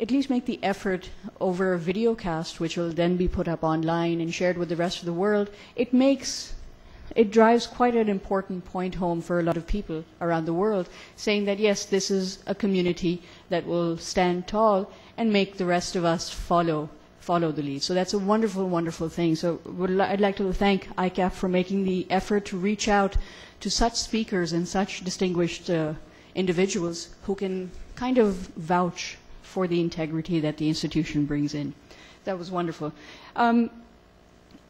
at least make the effort over a video cast, which will then be put up online and shared with the rest of the world, it drives quite an important point home for a lot of people around the world, saying that yes, this is a community that will stand tall and make the rest of us follow the lead. So that's a wonderful, wonderful thing. So I'd like to thank ICAP for making the effort to reach out to such speakers and such distinguished individuals who can kind of vouch for the integrity that the institution brings in. That was wonderful.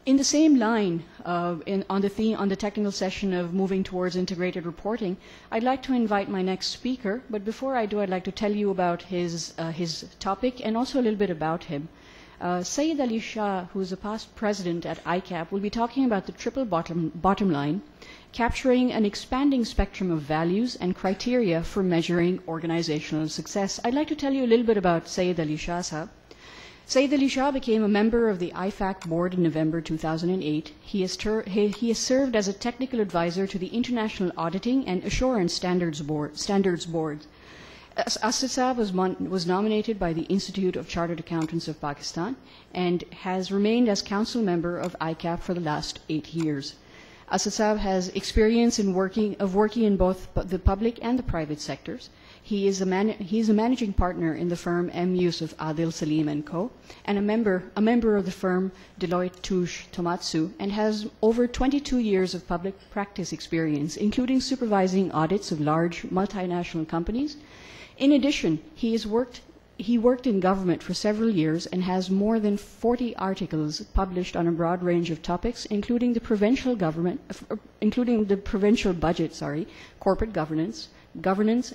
In the same line, on the technical session of moving towards integrated reporting, I'd like to invite my next speaker. But before I do, I'd like to tell you about his topic and also a little bit about him. Syed Ali Shah, who is a past president at ICAP, will be talking about the triple bottom line, capturing an expanding spectrum of values and criteria for measuring organizational success. I'd like to tell you a little bit about Syed Ali Shah Sahab. Syed Ali Shah became a member of the IFAC board in November 2008. He has served as a technical advisor to the International Auditing and Assurance Standards Board. Asad Saab was nominated by the Institute of Chartered Accountants of Pakistan and has remained as council member of ICAP for the last 8 years. Asad Saab has experience in working in both the public and the private sectors. He is a managing partner in the firm M. Yusuf Adil Salim & Co. and a member of the firm Deloitte Touche Tomatsu, and has over 22 years of public practice experience, including supervising audits of large multinational companies. In addition, he worked in government for several years and has more than 40 articles published on a broad range of topics, including the provincial budget, corporate governance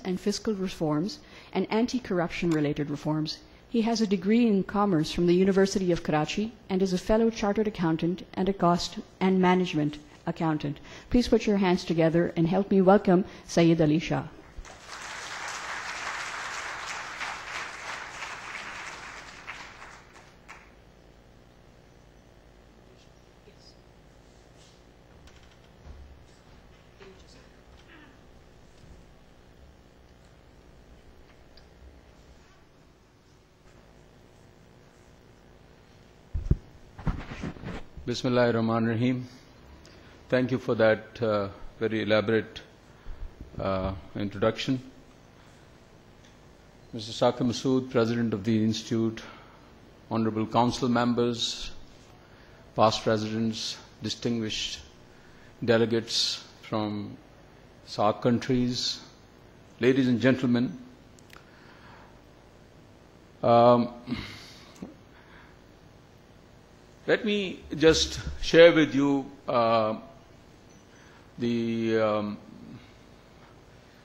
and fiscal reforms, and anti-corruption related reforms. He has a degree in commerce from the University of Karachi and is a fellow chartered accountant and a cost and management accountant. Please put your hands together and help me welcome Syed Ali Shah. Bismillahir Rahmanir Rahim. Thank you for that very elaborate introduction. Mr. Saqib Masood, President of the Institute, Honorable Council members, past presidents, distinguished delegates from SAARC countries, ladies and gentlemen, let me just share with you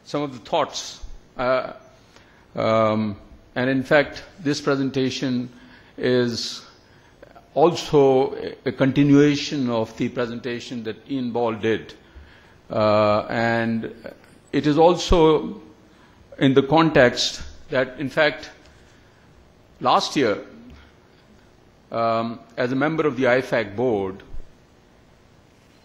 some of the thoughts. And in fact, this presentation is also a continuation of the presentation that Ian Ball did. And it is also in the context that, in fact, last year, as a member of the IFAC board,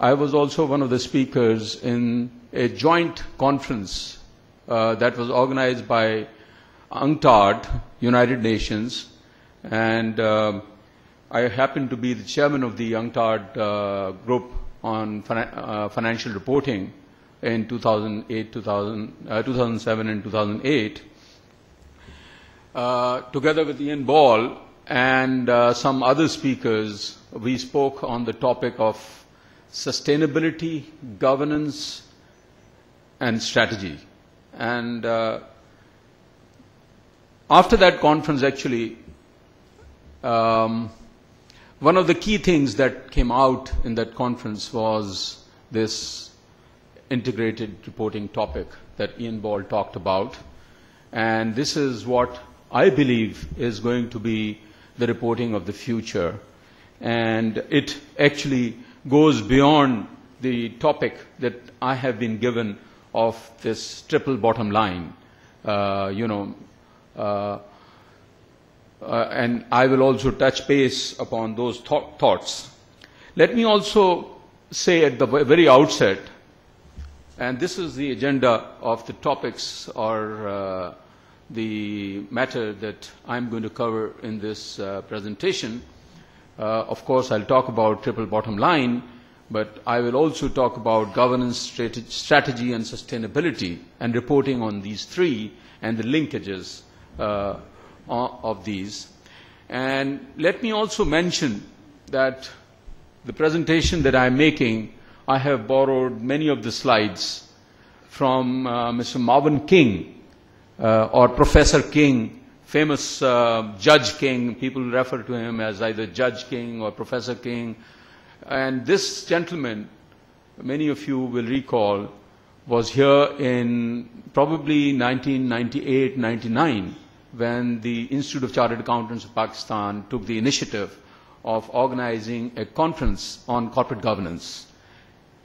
I was also one of the speakers in a joint conference that was organized by UNCTAD, United Nations, and I happened to be the chairman of the UNCTAD group on financial reporting in 2007 and 2008, together with Ian Ball and some other speakers. We spoke on the topic of sustainability, governance, and strategy. And after that conference, actually, one of the key things that came out in that conference was this integrated reporting topic that Ian Ball talked about. And this is what I believe is going to be the reporting of the future. And it actually goes beyond the topic that I have been given of this triple bottom line, and I will also touch base upon those thoughts. Let me also say at the very outset, and this is the agenda of the topics or the matter that I'm going to cover in this presentation. Of course, I'll talk about triple bottom line, but I will also talk about governance, strategy and sustainability, and reporting on these three and the linkages of these. And let me also mention that the presentation that I'm making, I have borrowed many of the slides from Mr. Marvin King, or Professor King, famous Judge King. People refer to him as either Judge King or Professor King. And this gentleman, many of you will recall, was here in probably 1998-99 when the Institute of Chartered Accountants of Pakistan took the initiative of organizing a conference on corporate governance.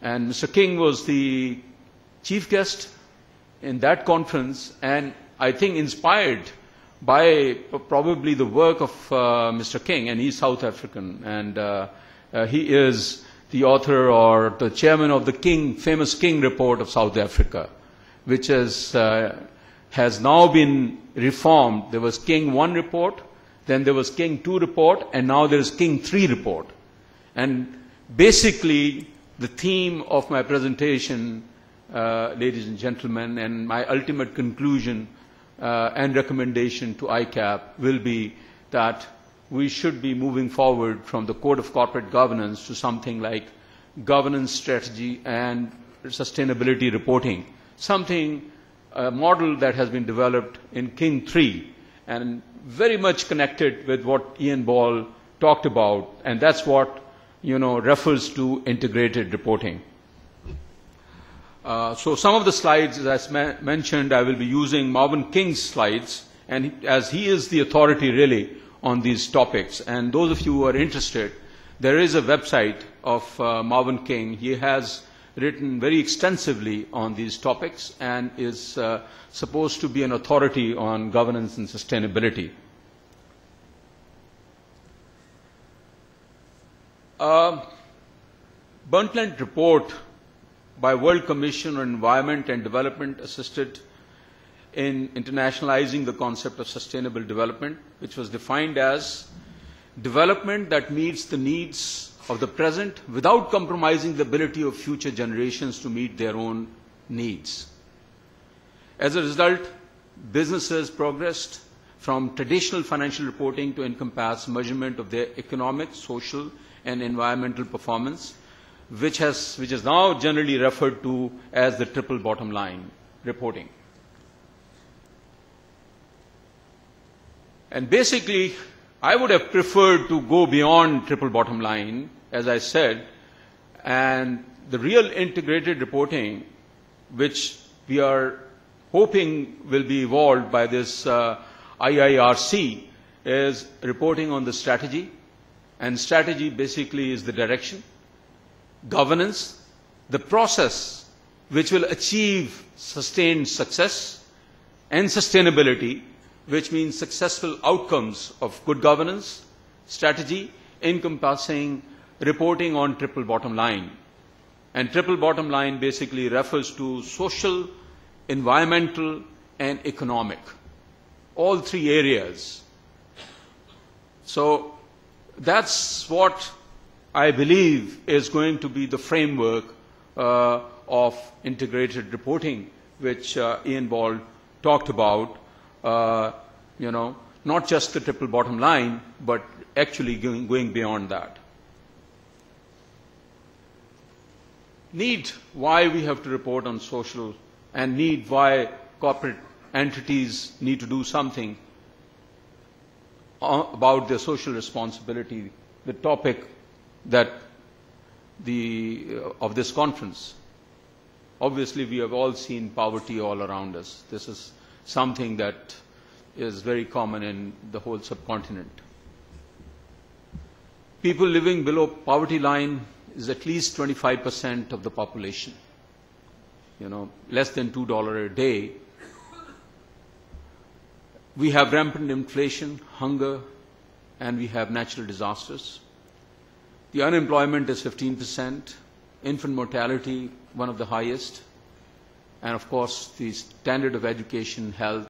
And Mr. King was the chief guest in that conference, and I think inspired by probably the work of Mr. King, and he's South African, and he is the author or the chairman of the famous King Report of South Africa, which has now been reformed. There was King 1 report, then there was King 2 report, and now there is King 3 report. And basically, the theme of my presentation, ladies and gentlemen, and my ultimate conclusion and recommendation to ICAP will be that we should be moving forward from the Code of Corporate Governance to something like governance strategy and sustainability reporting, a model that has been developed in King 3 and very much connected with what Ian Ball talked about, and that's what refers to integrated reporting. So some of the slides, as I mentioned, I will be using Marvin King's slides, and as he is the authority really on these topics. And those of you who are interested, there is a website of Marvin King. He has written very extensively on these topics and is supposed to be an authority on governance and sustainability. Brundtland report by World Commission on Environment and Development assisted in internationalizing the concept of sustainable development, which was defined as development that meets the needs of the present without compromising the ability of future generations to meet their own needs. As a result, businesses progressed from traditional financial reporting to encompass measurement of their economic, social, and environmental performance, which is now generally referred to as the triple bottom line reporting. And basically, I would have preferred to go beyond triple bottom line, as I said, and the real integrated reporting, which we are hoping will be evolved by this IIRC, is reporting on the strategy. And strategy basically is the direction, governance, the process which will achieve sustained success, and sustainability, which means successful outcomes of good governance, strategy, encompassing reporting on triple bottom line. And triple bottom line basically refers to social, environmental, and economic, all three areas. So that's what I believe is going to be the framework of integrated reporting, which Ian Ball talked about. Not just the triple bottom line, but actually going beyond that. Need why we have to report on social, and need why corporate entities need to do something about their social responsibility, the topic of this conference. Obviously, we have all seen poverty all around us. This is something that is very common in the whole subcontinent. People living below poverty line is at least 25% of the population. Less than $2 a day. We have rampant inflation, hunger, and we have natural disasters. The unemployment is 15%, infant mortality one of the highest, and of course the standard of education, health,